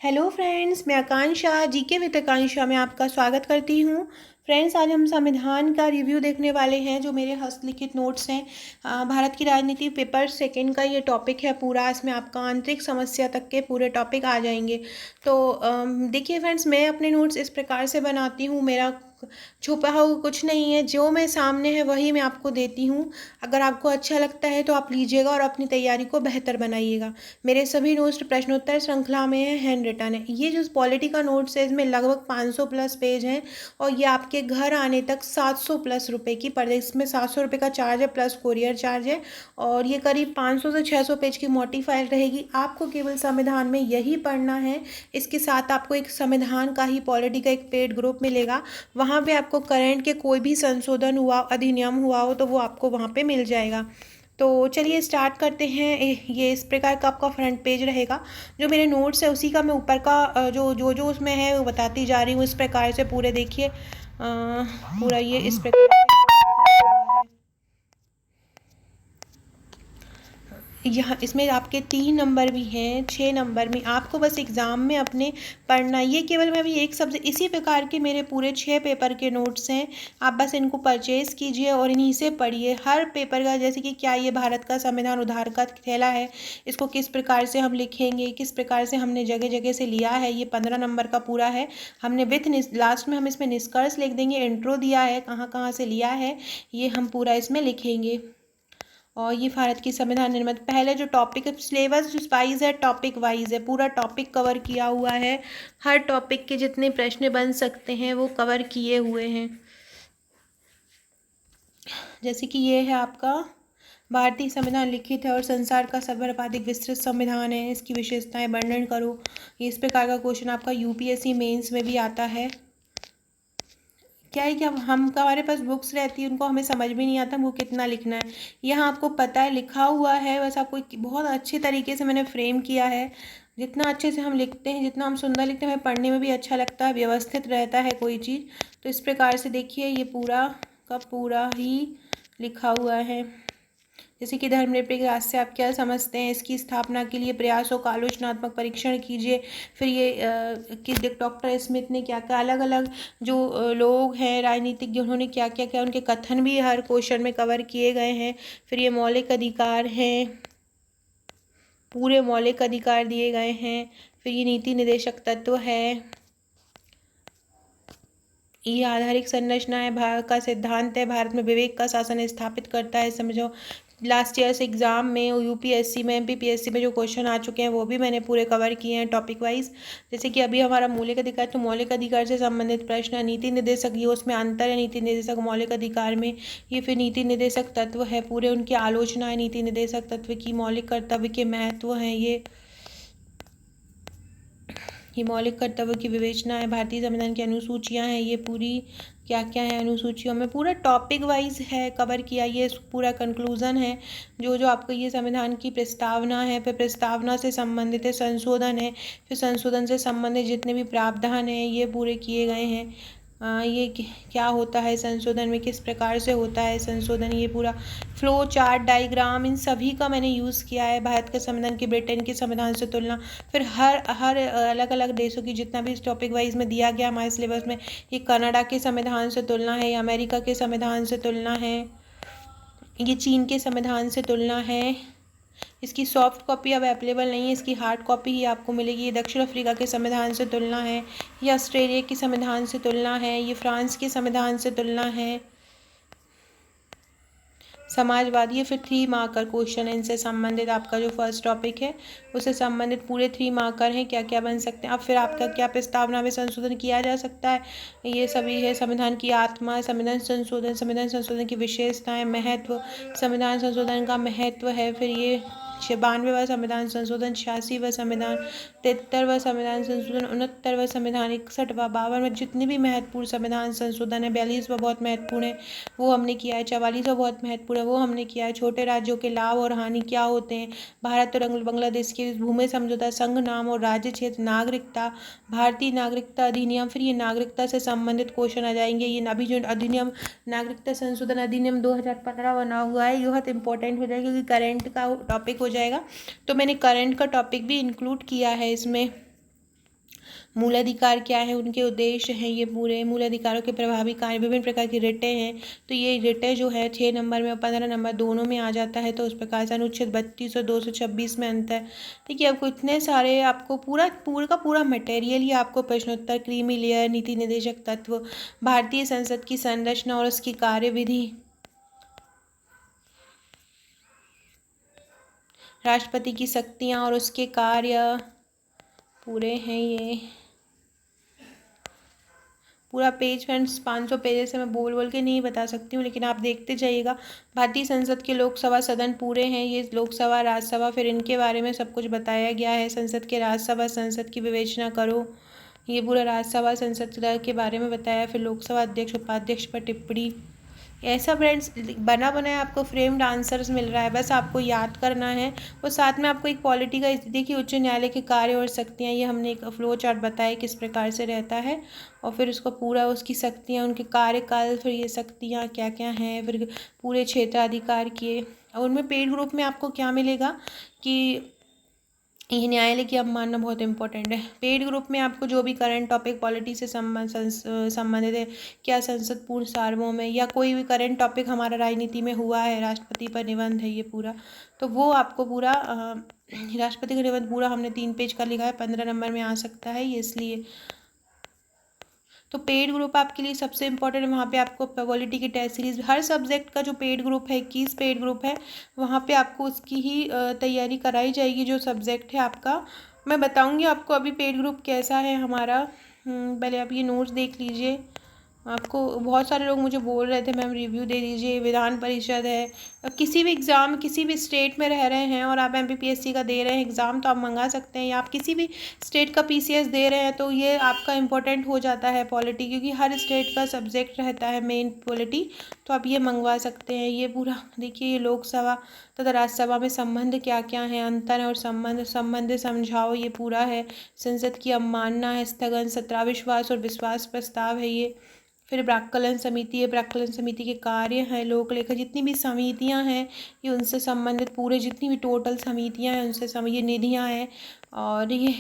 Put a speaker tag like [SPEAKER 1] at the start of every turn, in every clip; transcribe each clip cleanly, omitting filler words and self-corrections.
[SPEAKER 1] Hello friends, मैं आकांक्षा GK with आकांक्षा में आपका स्वागत करती हूँ। फ्रेंड्स, आज हम संविधान का रिव्यू देखने वाले हैं। जो मेरे हस्तलिखित नोट्स हैं, भारत की राजनीति पेपर सेकंड का ये टॉपिक है पूरा। इसमें आपका आंतरिक समस्या तक के पूरे टॉपिक आ जाएंगे। तो देखिए फ्रेंड्स, मैं अपने नोट्स इस प्रकार से बनाती हूँ। मेरा छुपा हुआ कुछ नहीं है, जो मैं सामने है वही मैं आपको देती हूँ। अगर आपको अच्छा लगता है तो आप लीजिएगा और अपनी तैयारी को बेहतर बनाइएगा। मेरे सभी नोट्स प्रश्नोत्तर श्रृंखला में है, हैंड रिटन है। ये जो पॉलिटी का नोट्स है, इसमें लगभग 500 प्लस पेज हैं और ये आपके घर आने तक 700 प्लस रुपए की पड़े। इसमें 700 रुपये का चार्ज है, प्लस कोरियर चार्ज है। और ये करीब 500 से 600 पेज की मोटी फाइल रहेगी। आपको केवल संविधान में यही पढ़ना है। इसके साथ आपको एक संविधान का ही पॉलिटी का एक पेड ग्रुप मिलेगा। वहाँ पे आपको करंट के कोई भी संशोधन हुआ, अधिनियम हुआ हो, तो वो आपको वहाँ पे मिल जाएगा। तो चलिए स्टार्ट करते हैं। ये इस प्रकार का आपका फ्रंट पेज रहेगा। जो मेरे नोट्स है उसी का मैं ऊपर का जो जो जो उसमें है वो बताती जा रही हूँ। इस प्रकार से पूरे देखिए, पूरा ये इस प्रकार से यहाँ इसमें आपके 3 नंबर भी हैं, 6 नंबर में। आपको बस एग्ज़ाम में अपने पढ़ना, ये केवल मैं भी एक सब्जेक्ट, इसी प्रकार के मेरे पूरे 6 पेपर के नोट्स हैं। आप बस इनको परचेज़ कीजिए और इन्हीं से पढ़िए हर पेपर का। जैसे कि क्या ये भारत का संविधान उधार का थैला है, इसको किस प्रकार से हम लिखेंगे, किस प्रकार से हमने जगह जगह से लिया है। ये 15 नंबर का पूरा है। हमने विथ लास्ट में हम इसमें निष्कर्ष लिख देंगे, इंट्रो दिया है, कहाँ कहाँ से लिया है, ये हम पूरा इसमें लिखेंगे। और ये भारत की संविधान निर्मित पहले जो टॉपिक है, सिलेबस जो वाइज है, टॉपिक वाइज है, पूरा टॉपिक कवर किया हुआ है। हर टॉपिक के जितने प्रश्न बन सकते हैं वो कवर किए हुए हैं। जैसे कि ये है आपका भारतीय संविधान लिखित है और संसार का सर्वाधिक विस्तृत संविधान है, इसकी विशेषताएं वर्णन करो। इस प्रकार का क्वेश्चन आपका यूपीएससी मेंस में भी आता है। क्या है कि हम हमारे पास बुक्स रहती है, उनको हमें समझ भी नहीं आता वो कितना लिखना है। यहाँ आपको पता है, लिखा हुआ है, बस आपको बहुत अच्छे तरीके से मैंने फ्रेम किया है। जितना अच्छे से हम लिखते हैं, जितना हम सुंदर लिखते हैं, हमें पढ़ने में भी अच्छा लगता है, व्यवस्थित रहता है कोई चीज़। तो इस प्रकार से देखिए, ये पूरा का पूरा ही लिखा हुआ है। जैसे कि धर्मनिरपेक्ष राष्ट्र से आप क्या समझते हैं, इसकी स्थापना के लिए प्रयासों का आलोचनात्मक परीक्षण कीजिए। फिर ये कि डॉक्टर स्मिथ ने क्या क्या, अलग अलग जो लोग हैं राजनीतिज्ञ, उन्होंने क्या क्या किया, उनके कथन भी हर क्वेश्चन में कवर किए गए हैं। फिर ये मौलिक अधिकार हैं, पूरे मौलिक अधिकार दिए गए हैं। फिर ये नीति निदेशक तत्व है, ये आधारिक संरचना है, भारत का सिद्धांत है, भारत में विवेक का शासन स्थापित करता है, समझो। लास्ट ईयर्स एग्जाम में यूपीएससी में, एमपीपीएससी में जो क्वेश्चन आ चुके हैं वो भी मैंने पूरे कवर किए हैं टॉपिक वाइज। जैसे कि अभी हमारा मौलिक अधिकार, तो मौलिक अधिकार से संबंधित प्रश्न, नीति निर्देशक, ये उसमें अंतर है नीति निर्देशक मौलिक अधिकार में। ये फिर नीति निर्देशक तत्व है, पूरे उनकी आलोचना है नीति निर्देशक तत्व की, मौलिक कर्तव्य के महत्व हैं, ये मौलिक कर्तव्य की विवेचना है, भारतीय संविधान की अनुसूचियां हैं, ये पूरी क्या क्या है अनुसूचियों में, पूरा टॉपिक वाइज है कवर किया। ये पूरा कंक्लूजन है, जो जो आपको ये संविधान की प्रस्तावना है, फिर प्रस्तावना से संबंधित है, संशोधन है, फिर संशोधन से संबंधित जितने भी प्रावधान हैं ये पूरे किए गए हैं। ये क्या होता है संशोधन में, किस प्रकार से होता है संशोधन, ये पूरा फ्लो चार्ट, डायग्राम, इन सभी का मैंने यूज़ किया है। भारत के संविधान की ब्रिटेन के संविधान से तुलना, फिर हर हर अलग अलग देशों की जितना भी इस टॉपिक वाइज में दिया गया हमारे सिलेबस में, ये कनाडा के संविधान से तुलना है, ये अमेरिका के संविधान से तुलना है, ये चीन के संविधान से तुलना है। इसकी सॉफ्ट कॉपी अब अवेलेबल नहीं है, इसकी हार्ड कॉपी ही आपको मिलेगी। ये दक्षिण अफ्रीका के संविधान से तुलना है, ये ऑस्ट्रेलिया के संविधान से तुलना है, ये फ्रांस के संविधान से तुलना है, समाजवादी। फिर 3 मार्कर क्वेश्चन है, इनसे संबंधित आपका जो फर्स्ट टॉपिक है उससे संबंधित पूरे 3 मार्कर हैं, क्या क्या बन सकते हैं। अब फिर आपका क्या प्रस्तावना में संशोधन किया जा सकता है, ये सभी है। संविधान की आत्मा, संविधान संशोधन की विशेषताएं, महत्व, संविधान संशोधन का महत्व है। फिर ये 92वां संविधान संशोधन, 86वां संविधान, 73वां संविधान संशोधन, 69वां संविधान, 61वां, 52वां, जितने भी महत्वपूर्ण संविधान संशोधन है, 42वां बहुत महत्वपूर्ण है वो हमने किया है, 44वां बहुत महत्वपूर्ण है वो हमने किया है। छोटे राज्यों के लाभ और हानि क्या होते हैं, भारत और बांग्लादेश के भूमि समझौता, संघ नाम और राज्य क्षेत्र, नागरिकता, भारतीय नागरिकता अधिनियम। फिर ये नागरिकता से संबंधित क्वेश्चन आ जाएंगे। ये अभी जो अधिनियम, नागरिकता संशोधन अधिनियम 2015 बना हुआ है, ये बहुत इंपॉर्टेंट हो जाएगा क्योंकि करंट का टॉपिक हो जाएगा। तो मैंने करंट का टॉपिक भी इंक्लूड किया है इसमें। मूलाधिकार क्या है, उनके उद्देश्य हैं ये पूरे। मूलाधिकारों के प्रभावी कार्य, विभिन्न प्रकार की रिटें हैं, तो ये रिटें जो है 6 नंबर में और 15 नंबर दोनों में आ जाता है। तो उस प्रकार से अनुच्छेद 32 और 226 में अंतर। देखिए आपको इतने सारे, आपको पूरा का पूरा मटेरियल ही आपको प्रश्नोत्तर, क्रीमी लेयर, नीति निर्देशक तत्व, भारतीय संसद की संरचना और उसकी कार्यविधि, राष्ट्रपति की शक्तियाँ और उसके कार्य पूरे हैं ये। पूरा पेज फ्रेंड्स 500 पेजेस से मैं बोल बोल के नहीं बता सकती हूँ, लेकिन आप देखते जाइएगा। भारतीय संसद के लोकसभा सदन पूरे हैं ये, लोकसभा, राज्यसभा, फिर इनके बारे में सब कुछ बताया गया है। संसद के राज्यसभा, संसद की विवेचना करो, ये पूरा राज्यसभा संसद के बारे में बताया। फिर लोकसभा अध्यक्ष, उपाध्यक्ष पर टिप्पणी, ऐसा फ्रेंड्स बना बनाया आपको फ्रेम्ड आंसर्स मिल रहा है, बस आपको याद करना है। और साथ में आपको एक पॉलिटी का, देखिए उच्च न्यायालय के कार्य और शक्तियाँ, ये हमने एक फ्लो चार्ट बताया किस प्रकार से रहता है, और फिर उसको पूरा उसकी शक्तियाँ, उनके कार्यकाल, फिर ये शक्तियाँ क्या क्या हैं, फिर पूरे क्षेत्राधिकार किए। और उनमें पेड ग्रुप में आपको क्या मिलेगा कि ये न्यायालय की अवमानना बहुत इंपॉर्टेंट है। पेड ग्रुप में आपको जो भी करंट टॉपिक पॉलिटी से संबंधित है, क्या संसद पूर्ण सार्वभौम है, या कोई भी करंट टॉपिक हमारा राजनीति में हुआ है, राष्ट्रपति पर निबंध है ये पूरा, तो वो आपको पूरा राष्ट्रपति का निबंध पूरा हमने 3 पेज का लिखा है, 15 नंबर में आ सकता है ये, इसलिए। तो पेड ग्रुप आपके लिए सबसे इम्पोर्टेंट है। वहाँ पे आपको पॉलिटी की टेस्ट सीरीज, हर सब्जेक्ट का जो पेड ग्रुप है, 21 पेड ग्रुप है, वहाँ पे आपको उसकी ही तैयारी कराई जाएगी जो सब्जेक्ट है आपका। मैं बताऊँगी आपको अभी पेड ग्रुप कैसा है हमारा। पहले आप ये नोट्स देख लीजिए। आपको बहुत सारे लोग मुझे बोल रहे थे मैम रिव्यू दे दीजिए, विधान परिषद है, किसी भी एग्ज़ाम, किसी भी स्टेट में रह रहे हैं और आप एमपीपीएससी का दे रहे हैं एग्ज़ाम, तो आप मंगा सकते हैं, या आप किसी भी स्टेट का पीसीएस दे रहे हैं तो ये आपका इम्पोर्टेंट हो जाता है पॉलिटी, क्योंकि हर स्टेट का सब्जेक्ट रहता है मेन पॉलिटी, तो आप ये मंगवा सकते हैं। ये पूरा देखिए, ये लोकसभा तथा राज्यसभा में संबंध क्या क्या है, अंतर है और संबंध समझाओ, ये पूरा है। संसद की अवमानना है, स्थगन, सत्ताविश्वास और विश्वास प्रस्ताव है ये। फिर प्राक्कलन समिति है, प्राक्कलन समिति के कार्य हैं, लोक लेखा, जितनी भी समितियां हैं ये उनसे संबंधित पूरे, जितनी भी टोटल समितियां हैं उनसे ये निधियां हैं। और ये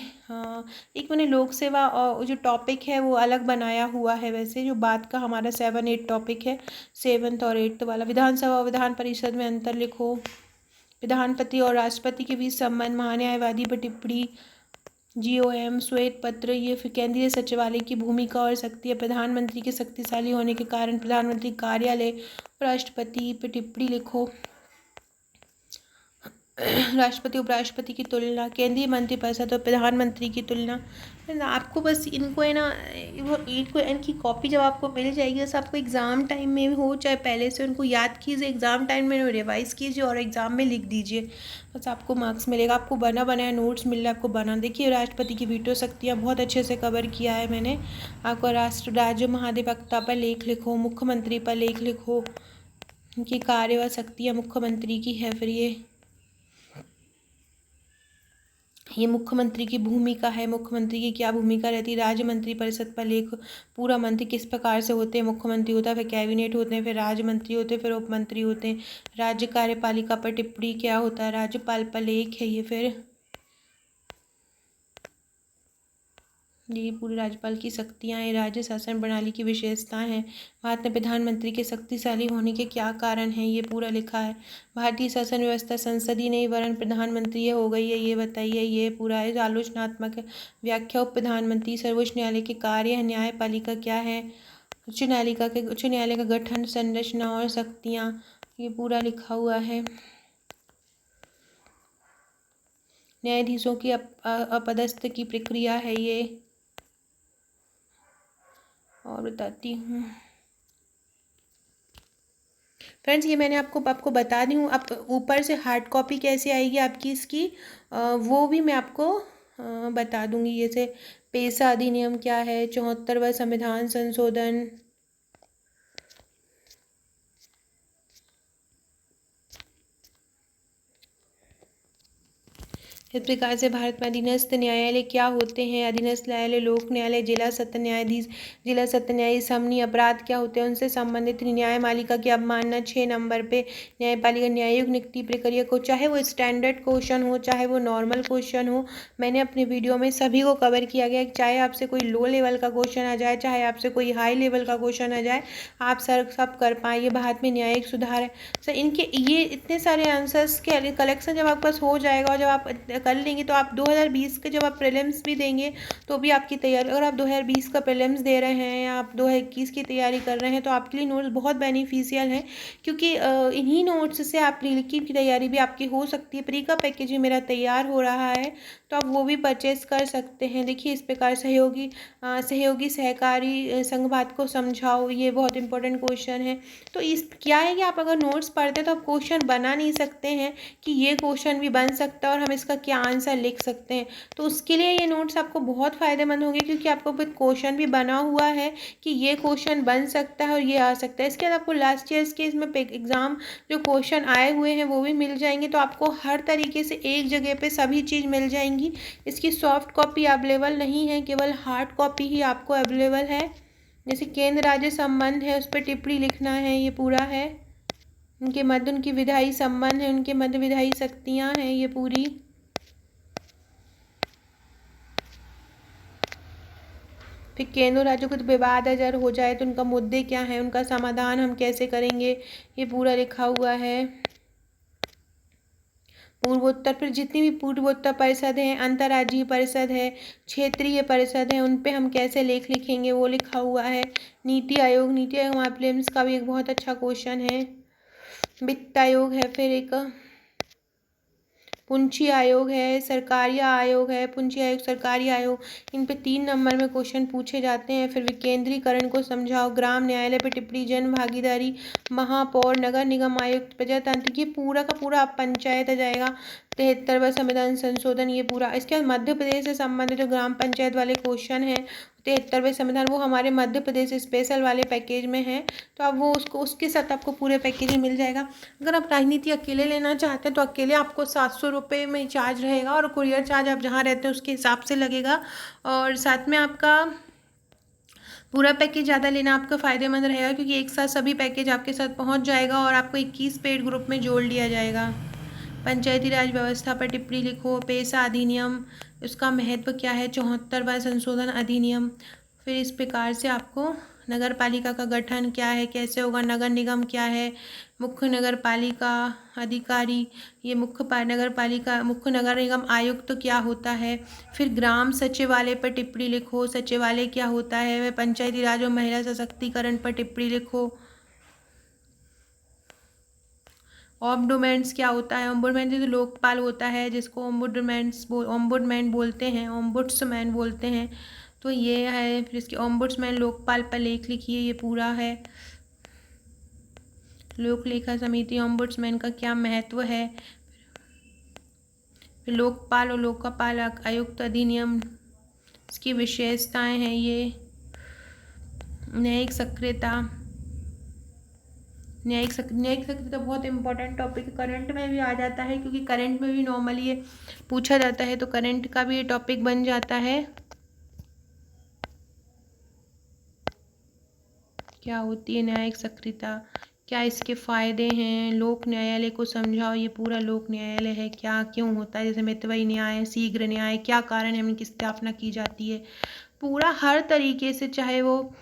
[SPEAKER 1] एक मैंने लोक सेवा और जो टॉपिक है वो अलग बनाया हुआ है, वैसे जो बात का हमारा 7-8 टॉपिक है, 7th और 8th वाला। विधानसभा और विधान परिषद में अंतर लिखो, विधानपति और राष्ट्रपति के बीच संबंध, महान्यायवादी पर टिप्पणी, जीओएम, श्वेत पत्र, ये फिर केंद्रीय सचिवालय की भूमिका और शक्ति है, प्रधानमंत्री के शक्तिशाली होने के कारण प्रधानमंत्री कार्यालय, राष्ट्रपति पर टिप्पणी लिखो, राष्ट्रपति उपराष्ट्रपति की तुलना, केंद्रीय मंत्रिपरिषद और प्रधानमंत्री की तुलना। आपको बस इनको है ना, इनको इनकी कॉपी जब आपको मिल जाएगी, बस आपको एग्ज़ाम टाइम में हो चाहे पहले से उनको याद कीजिए, एग्ज़ाम टाइम में रिवाइज़ कीजिए और एग्ज़ाम में लिख दीजिए, बस आपको मार्क्स मिलेगा। आपको बना बनाया नोट्स मिल रहा है, आपको बना, देखिए राष्ट्रपति की वीटो शक्तियाँ बहुत अच्छे से कवर किया है मैंने। आपको राज्य महाधिवक्ता पर लेख लिखो, मुख्यमंत्री पर लेख लिखो, उनकी कार्य व शक्तियाँ मुख्यमंत्री की है। फिर ये मुख्यमंत्री की भूमिका है, मुख्यमंत्री की क्या भूमिका रहती है, राज्य मंत्री परिषद पर लेख, पूरा मंत्री किस प्रकार से होते हैं, मुख्यमंत्री होता है, फिर कैबिनेट होते हैं, फिर राज्य मंत्री होते हैं, फिर उप मंत्री होते हैं, राज्य कार्यपालिका पर टिप्पणी क्या होता है, राज्यपाल पर लेख है ये। फिर ये पूरे राज्यपाल की शक्तियाँ हैं, राज्य शासन प्रणाली की विशेषताएं हैं, भारत में प्रधानमंत्री के शक्तिशाली होने के क्या कारण हैं, ये पूरा लिखा है। भारतीय शासन व्यवस्था संसदीय नहीं वरन प्रधानमंत्री हो गई है, ये बताइए, ये पूरा है। आलोचनात्मक व्याख्या, उप प्रधानमंत्री, सर्वोच्च न्यायालय के कार्य है, न्यायपालिका क्या है, उच्च न्यायालय का गठन, संरचना और शक्तियाँ, ये पूरा लिखा हुआ है। न्यायाधीशों की अपदस्थ की प्रक्रिया है ये, और बताती हूँ फ्रेंड्स, ये मैंने आपको बता दी हूँ। अब ऊपर से हार्ड कॉपी कैसे आएगी आपकी इसकी, वो भी मैं आपको बता दूँगी। जैसे पेशा अधिनियम क्या है, 74वां संविधान संशोधन, इस प्रकार से भारत में अधीनस्थ न्यायालय क्या होते हैं? अधीनस्थ न्यायालय, लोक न्यायालय, जिला सत्र न्यायाधीश, जिला सत्र न्यायाधीश, समनी अपराध क्या होते हैं उनसे संबंधित, न्यायपालिका की अवमानना 6 नंबर पे, न्यायपालिका न्यायिक नियुक्ति प्रक्रिया को, चाहे वो स्टैंडर्ड क्वेश्चन हो चाहे वो नॉर्मल क्वेश्चन हो, मैंने अपने वीडियो में सभी को कवर किया गया। चाहे आपसे कोई लो लेवल का क्वेश्चन आ जाए, चाहे आपसे कोई हाई लेवल का क्वेश्चन आ जाए, आप सर सब कर पाए। ये भारत में न्यायिक सुधार है सर, इनके ये इतने सारे आंसर्स के कलेक्शन जब आपके पास हो जाएगा और जब आप कर लेंगे तो आप 2020 के जब आप प्रीलिम्स भी देंगे तो भी आपकी तैयारी, अगर आप 2020 का प्रीलिम्स दे रहे हैं या आप 2021 की तैयारी कर रहे हैं तो आपके लिए नोट्स बहुत बेनिफिशियल हैं, क्योंकि इन्हीं नोट्स से आप प्री लिखित की तैयारी भी आपकी हो सकती है। प्री का पैकेज भी मेरा तैयार हो रहा है तो आप वो भी परचेज कर सकते हैं। देखिए इस प्रकार सहयोगी सहकारी संघवाद को समझाओ, ये बहुत इंपॉर्टेंट क्वेश्चन है। तो इस क्या है कि आप अगर नोट्स पढ़ते हैं तो आप क्वेश्चन बना नहीं सकते हैं कि ये क्वेश्चन भी बन सकता है और हम इसका क्या आंसर लिख सकते हैं, तो उसके लिए ये नोट्स आपको बहुत फ़ायदेमंद होंगे, क्योंकि आपको फिर क्वेश्चन भी बना हुआ है कि ये क्वेश्चन बन सकता है और ये आ सकता है। इसके बाद आपको लास्ट ईयर्स के इसमें एग्ज़ाम जो क्वेश्चन आए हुए हैं वो भी मिल जाएंगे, तो आपको हर तरीके से एक जगह पे सभी चीज़ मिल जाएंगी। इसकी सॉफ्ट कॉपी अवेलेबल नहीं है, केवल हार्ड कॉपी ही आपको अवेलेबल है। जैसे केंद्र राज्य संबंध है उस पर टिप्पणी लिखना है, ये पूरा है। उनके मध्य उनकी विधायी संबंध है, उनके मध्य विधायी शक्तियाँ हैं, ये पूरी। फिर केंद्र राज्यों को तो विवाद अगर हो जाए तो उनका मुद्दे क्या है, उनका समाधान हम कैसे करेंगे, ये पूरा लिखा हुआ है। पूर्वोत्तर, फिर जितनी भी पूर्वोत्तर परिषद है, अंतर्राज्यीय परिषद है, क्षेत्रीय परिषद है, उन पे हम कैसे लेख लिखेंगे वो लिखा हुआ है। नीति आयोग हमारे प्रीलिम्स का भी एक बहुत अच्छा क्वेश्चन है। वित्त आयोग है, फिर एक पुंछी आयोग है, सरकारी आयोग है, पुंछी आयोग, सरकारी आयोग, इन पे 3 नंबर में क्वेश्चन पूछे जाते हैं। फिर विकेंद्रीकरण को समझाओ, ग्राम न्यायालय पे टिप्पणी, जन भागीदारी, महापौर, नगर निगम आयुक्त, प्रजातांत्रिक, ये पूरा का पूरा आप पंचायत आ जाएगा। 73वां संविधान संशोधन, ये पूरा। इसके बाद मध्य प्रदेश से संबंधित जो ग्राम पंचायत वाले क्वेश्चन हैं, 73वें संविधान, वो हमारे मध्य प्रदेश स्पेशल वाले पैकेज में है, तो अब वो उसके साथ आपको पूरे पैकेज में मिल जाएगा। अगर आप राजनीति अकेले लेना चाहते हैं तो अकेले आपको 700 रुपये में चार्ज रहेगा, और कुरियर चार्ज आप जहाँ रहते हैं उसके हिसाब से लगेगा, और साथ में आपका पूरा पैकेज ज़्यादा लेना आपका फ़ायदेमंद रहेगा, क्योंकि एक साथ सभी पैकेज आपके साथ पहुंच जाएगा और आपको 21 पेड ग्रुप में जोड़ लिया जाएगा। पंचायती राज व्यवस्था पर टिप्पणी लिखो, पेशा अधिनियम, उसका महत्व क्या है, 74वां संशोधन अधिनियम। फिर इस प्रकार से आपको नगर पालिका का गठन क्या है, कैसे होगा, नगर निगम क्या है, मुख्य नगर पालिका अधिकारी, ये मुख्य नगर निगम आयुक्त तो क्या होता है। फिर ग्राम सचिवालय पर टिप्पणी लिखो, सचिवालय क्या होता है। वह पंचायती राज और महिला सशक्तिकरण पर टिप्पणी लिखो। ऑम्बुड्समैन क्या होता है, ऑम्बुड्समैन जैसे लोकपाल होता है जिसको ऑम्बुड्समैन बोलते हैं, तो ये है। फिर इसके ऑम्बुड्समैन लोकपाल पर लेख लिखिए, ये पूरा है। लोक लेखा समिति, ऑम्बुड्समैन का क्या महत्व है। फिर लोकपाल और लोकपाल आयुक्त अधिनियम, इसकी विशेषताएं हैं ये। न्यायिक सक्रियता बहुत इंपॉर्टेंट टॉपिक करंट में भी आ जाता है, क्योंकि करंट में भी नॉर्मली ये पूछा जाता है, तो करंट का भी ये टॉपिक बन जाता है। क्या होती है न्यायिक सक्रियता, क्या इसके फ़ायदे हैं, लोक न्यायालय को समझाओ, ये पूरा लोक न्यायालय है, क्या क्यों होता है, जैसे मितव्ययी न्याय, शीघ्र न्याय, क्या कारण है इनकी स्थापना की जाती है, पूरा हर तरीके से। चाहे वो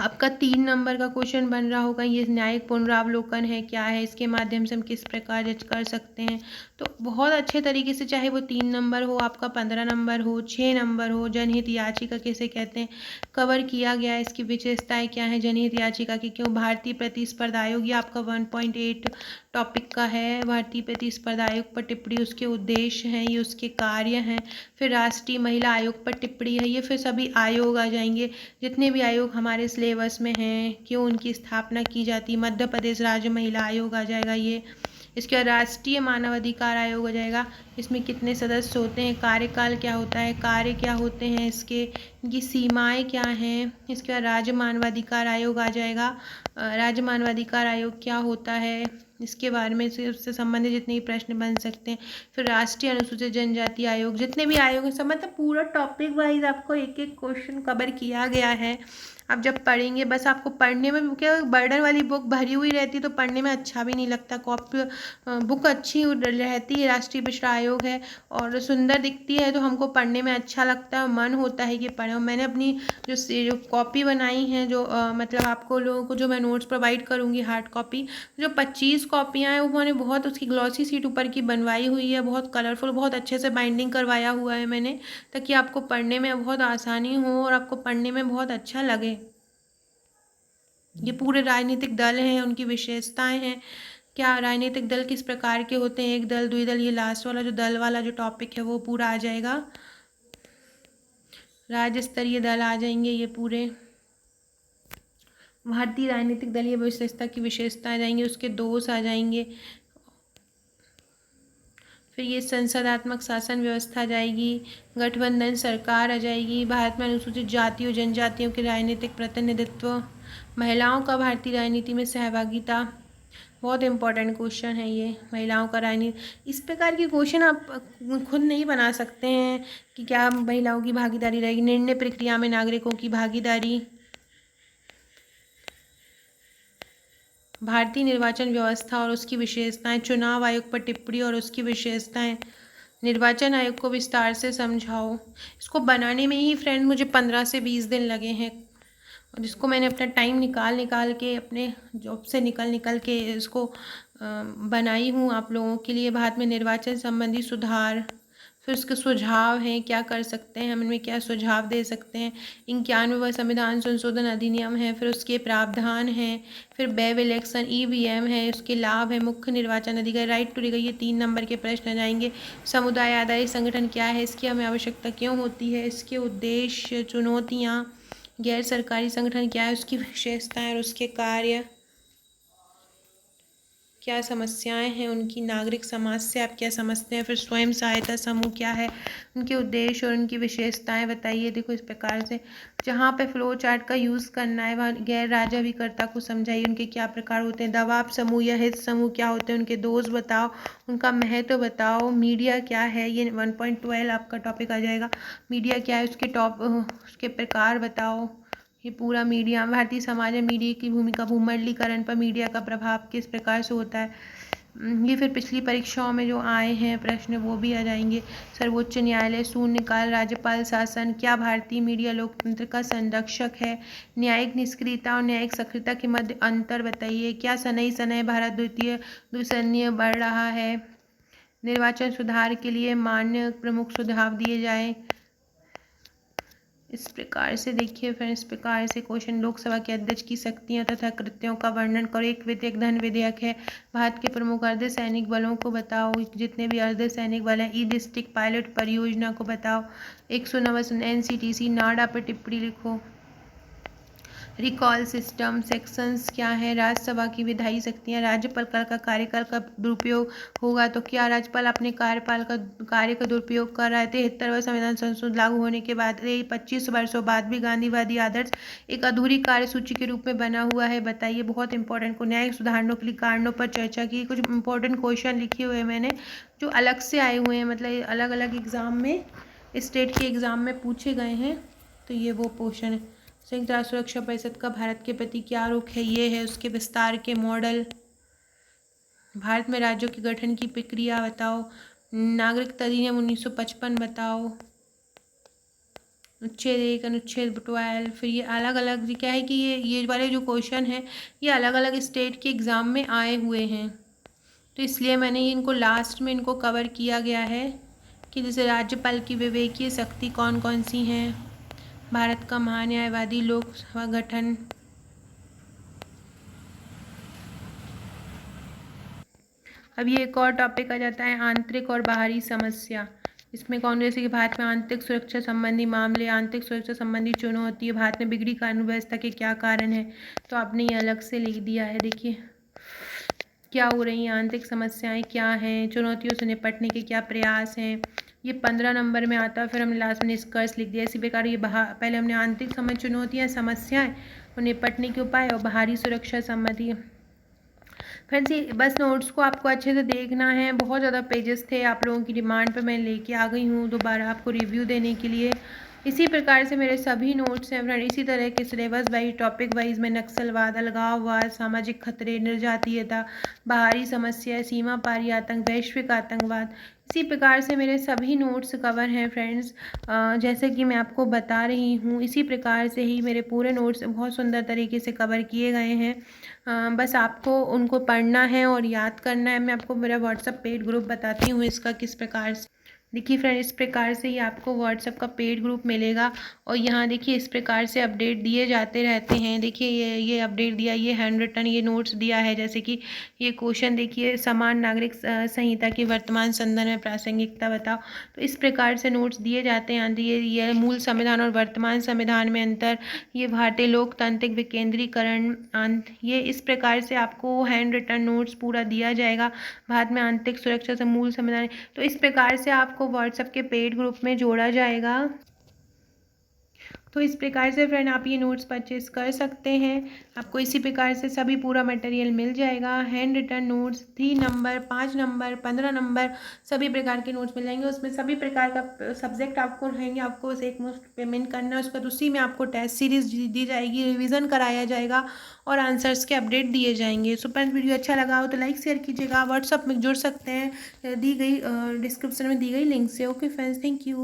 [SPEAKER 1] आपका 3 नंबर का क्वेश्चन बन रहा होगा, ये न्यायिक पुनरावलोकन है क्या है, इसके माध्यम से हम किस प्रकार जज कर सकते हैं, तो बहुत अच्छे तरीके से, चाहे वो 3 नंबर हो, आपका 15 नंबर हो, 6 नंबर हो, जनहित याचिका किसे कहते हैं, कवर किया गया है। इसकी विशेषताएं क्या है जनहित याचिका की, क्यों। भारतीय प्रतिस्पर्धा आयोग, ये आपका 1.8 टॉपिक का है। भारतीय प्रतिस्पर्धा आयोग पर टिप्पणी, उसके उद्देश्य हैं, ये उसके कार्य हैं। फिर राष्ट्रीय महिला आयोग पर टिप्पणी है, ये फिर सभी आयोग आ जाएंगे, जितने भी आयोग हमारे सिलेबस में हैं, क्यों उनकी स्थापना की जाती। मध्य प्रदेश राज्य महिला आयोग आ जाएगा ये। इसके बाद राष्ट्रीय मानवाधिकार आयोग आ जाएगा। इसमें कितने सदस्य होते हैं, कार्यकाल क्या होता है, कार्य क्या होते हैं इसके, इनकी सीमाएं क्या हैं। इसके बाद राज्य मानवाधिकार आयोग आ जाएगा। राज्य मानवाधिकार आयोग क्या होता है, इसके बारे में से उससे संबंधित जितने भी प्रश्न बन सकते हैं। फिर राष्ट्रीय अनुसूचित जनजाति आयोग, जितने भी आयोग हैं सब, मतलब पूरा टॉपिक वाइज आपको एक एक क्वेश्चन कवर किया गया है। आप जब पढ़ेंगे, बस आपको पढ़ने में क्या, बर्डन वाली बुक भरी हुई रहती है तो पढ़ने में अच्छा भी नहीं लगता। कॉपी बुक अच्छी रहती है, राष्ट्रीय पिछड़ा आयोग है, और सुंदर दिखती है तो हमको पढ़ने में अच्छा लगता है, मन होता है कि पढ़ें। मैंने अपनी जो कॉपी बनाई है, जो मतलब आपको लोगों को जो मैं नोट्स प्रोवाइड करूँगी हार्ड कॉपी, जो 25 कॉपियाँ हैं वो मैंने बहुत उसकी ग्लॉसी शीट ऊपर की बनवाई हुई है, बहुत कलरफुल, बहुत अच्छे से बाइंडिंग करवाया हुआ है मैंने, ताकि आपको पढ़ने में बहुत आसानी हो और आपको पढ़ने में बहुत अच्छा लगे। ये पूरे राजनीतिक दल हैं, उनकी विशेषताएं हैं, क्या राजनीतिक दल किस प्रकार के होते हैं, एक दल, द्विदल, ये लास्ट वाला जो दल वाला जो टॉपिक है वो पूरा आ जाएगा। राज्य स्तरीय दल आ जाएंगे ये पूरे। भारतीय राजनीतिक दलीय विशेषता की विशेषता आ जाएंगे, उसके दोष आ जाएंगे। फिर ये संसदात्मक शासन व्यवस्था आ जाएगी, गठबंधन सरकार आ जाएगी, भारत में अनुसूचित जातियों जनजातियों के राजनीतिक प्रतिनिधित्व, महिलाओं का भारतीय राजनीति में सहभागिता, बहुत इंपॉर्टेंट क्वेश्चन है ये, महिलाओं का राजनीति। इस प्रकार के क्वेश्चन आप खुद नहीं बना सकते हैं कि क्या महिलाओं की भागीदारी रहेगी, निर्णय प्रक्रिया में नागरिकों की भागीदारी, भारतीय निर्वाचन व्यवस्था और उसकी विशेषताएं, चुनाव आयोग पर टिप्पणी और उसकी विशेषताएं, निर्वाचन आयोग को विस्तार से समझाओ। इसको बनाने में ही फ्रेंड मुझे 15 से 20 दिन लगे हैं, और जिसको मैंने अपना टाइम निकाल के अपने जॉब से निकल के इसको बनाई हूँ आप लोगों के लिए। भारत में निर्वाचन संबंधी सुधार, फिर उसके सुझाव हैं, क्या कर सकते हैं हम इनमें, क्या सुझाव दे सकते हैं। 91वां संविधान संशोधन अधिनियम है, फिर उसके प्रावधान हैं, फिर वेब इलेक्शन, ईवीएम है, उसके लाभ है, मुख्य निर्वाचन अधिकारी, राइट टू रिकॉल, ये 3 नंबर के प्रश्न आ जाएंगे। समुदाय आधारित संगठन क्या है, इसकी हमें आवश्यकता क्यों होती है, इसके उद्देश्य, चुनौतियाँ, गैर सरकारी संगठन क्या है, उसकी विशेषताएं और उसके कार्य, क्या समस्याएं हैं उनकी, नागरिक समाज से आप क्या समझते हैं, फिर स्वयं सहायता समूह क्या है, उनके उद्देश्य और उनकी विशेषताएं बताइए। देखो इस प्रकार से जहाँ पे फ्लो चार्ट का यूज़ करना है, वहाँ गैर राजविकर्ता को समझाइए, उनके क्या प्रकार होते हैं, दबाव समूह या हित समूह क्या होते हैं, उनके दोष बताओ, उनका महत्व बताओ, मीडिया क्या है, ये 1.12 आपका टॉपिक आ जाएगा। मीडिया क्या है, उसके प्रकार बताओ। ये पूरा मीडिया, भारतीय समाज में मीडिया की भूमिका, भूमंडलीकरण पर मीडिया का प्रभाव किस प्रकार से होता है, ये फिर पिछली परीक्षाओं में जो आए हैं प्रश्न वो भी आ जाएंगे। सर्वोच्च न्यायालय, शून्यकाल, राज्यपाल शासन, क्या भारतीय मीडिया लोकतंत्र का संरक्षक है, न्यायिक निष्क्रियता और न्यायिक सक्रियता के मध्य अंतर बताइए, क्या शनै शनै भारत द्विसंघीय बढ़ रहा है, निर्वाचन सुधार के लिए मान्य प्रमुख सुझाव दिए जाए। इस प्रकार से देखिए फिर इस प्रकार से क्वेश्चन, लोकसभा के अध्यक्ष की शक्तियां तथा कृत्यों का वर्णन करो। एक विधेयक धन विधेयक है। भारत के प्रमुख अर्धसैनिक बलों को बताओ, जितने भी अर्धसैनिक बल हैं। ई डिस्ट्रिक्ट पायलट परियोजना को बताओ। 190 NCTC नाडा पर टिप्पणी लिखो। रिकॉल सिस्टम सेक्शंस क्या है, राज्यसभा की विधायी शक्तियाँ, राज्यपाल का कार्यकाल का दुरुपयोग होगा तो क्या राज्यपाल अपने कार्य का दुरुपयोग कर रहे थे। 73वां संविधान संशोधन लागू होने के बाद 25 वर्षों बाद भी गांधीवादी आदर्श एक अधूरी कार्य सूची के रूप में बना हुआ है, बताइए। बहुत इंपॉर्टेंट को न्यायिक सुधारणों के लिए कारणों पर चर्चा की। कुछ इंपॉर्टेंट क्वेश्चन लिखे हुए हैं मैंने जो अलग से आए हुए हैं, मतलब अलग अलग एग्जाम में, स्टेट के एग्जाम में पूछे गए हैं, तो ये वो क्वेश्चन है। संयुक्त राष्ट्र सुरक्षा परिषद का भारत के प्रति क्या रुख है, ये है उसके विस्तार के मॉडल। भारत में राज्यों के गठन की प्रक्रिया बताओ। नागरिकता अधिनियम 1955 बताओ। अनुच्छेद 1, अनुच्छेद 12। फिर ये अलग अलग क्या है कि ये वाले जो क्वेश्चन हैं ये अलग अलग स्टेट के एग्ज़ाम में आए हुए हैं, तो इसलिए मैंने इनको लास्ट में इनको कवर किया गया है कि जैसे राज्यपाल की विवेकीय शक्ति कौन कौन सी हैं, भारत का महान्यायवादी लोकसभा गठन। अब ये एक और टॉपिक आ जाता है आंतरिक और बाहरी समस्या। इसमें कौन, जैसे कि भारत में आंतरिक सुरक्षा संबंधी मामले, आंतरिक सुरक्षा संबंधी चुनौती, भारत में बिगड़ी कानून व्यवस्था के क्या कारण है, तो आपने ये अलग से लिख दिया है। देखिए क्या हो रही हैं, आंतरिक समस्याएं क्या हैं, चुनौतियों से निपटने के क्या प्रयास हैं, ये 15 नंबर में आता है। फिर हमने लास्ट में निष्कर्ष लिख दिया। इसी प्रकार ये पहले हमने आंतरिक चुनौतियाँ, समस्याएं और निपटने के उपाय और बाहरी सुरक्षा संबंधी। फ्रेंड्स ये बस नोट्स को आपको अच्छे से देखना है। बहुत ज़्यादा पेजेस थे, आप लोगों की डिमांड पे मैं लेके आ गई हूँ दोबारा आपको रिव्यू देने के लिए। इसी प्रकार से मेरे सभी नोट्स हैं फ्रेंड। इसी तरह के सिलेबस वाइज, टॉपिक वाइज में नक्सलवाद, अलगाववाद, सामाजिक खतरे, निर्जातीयता, बाहरी समस्या, सीमा पारी आतंक, वैश्विक आतंकवाद, इसी प्रकार से मेरे सभी नोट्स कवर हैं फ्रेंड्स। जैसे कि मैं आपको बता रही हूँ, इसी प्रकार से ही मेरे पूरे नोट्स बहुत सुंदर तरीके से कवर किए गए हैं। बस आपको उनको पढ़ना है और याद करना है। मैं आपको मेरा व्हाट्सअप पेड ग्रुप बताती हूँ इसका किस प्रकार से। देखिए फ्रेंड, इस प्रकार से ही आपको व्हाट्सएप का पेड ग्रुप मिलेगा और यहाँ देखिए इस प्रकार से अपडेट दिए जाते रहते हैं। देखिए ये अपडेट दिया, ये हैंड रिटन ये नोट्स दिया है। जैसे कि ये क्वेश्चन देखिए, समान नागरिक संहिता की वर्तमान संदर्भ में प्रासंगिकता बताओ। तो इस प्रकार से नोट्स दिए जाते हैं। ये मूल संविधान और वर्तमान संविधान में अंतर, ये भारतीय लोकतांत्रिक विकेंद्रीकरण अंत, ये इस प्रकार से आपको हैंड रिटन नोट्स पूरा दिया जाएगा। भारत में आंतरिक सुरक्षा से मूल संविधान, तो इस प्रकार से आपको व्हाट्सएप के पेड ग्रुप में जोड़ा जाएगा। तो इस प्रकार से फ्रेंड आप ये नोट्स परचेस कर सकते हैं। आपको इसी प्रकार से सभी पूरा मटेरियल मिल जाएगा। Hand written notes 3 number, 5 number, 15 number, सभी प्रकार के नोट्स मिल जाएंगे। उसमें सभी प्रकार का सब्जेक्ट आपको रहेंगे। आपको बस एक मुफ्त पेमेंट करना है, उसके बाद उसी में आपको टेस्ट सीरीज दी जाएगी, रिविज़न कराया जाएगा और आंसर्स के अपडेट दिए जाएंगे। सो फ्रेंड्स, वीडियो अच्छा लगा हो तो लाइक शेयर कीजिएगा। व्हाट्सअप में जुड़ सकते हैं दी गई डिस्क्रिप्शन में दी गई लिंक से। Okay friends, thank you.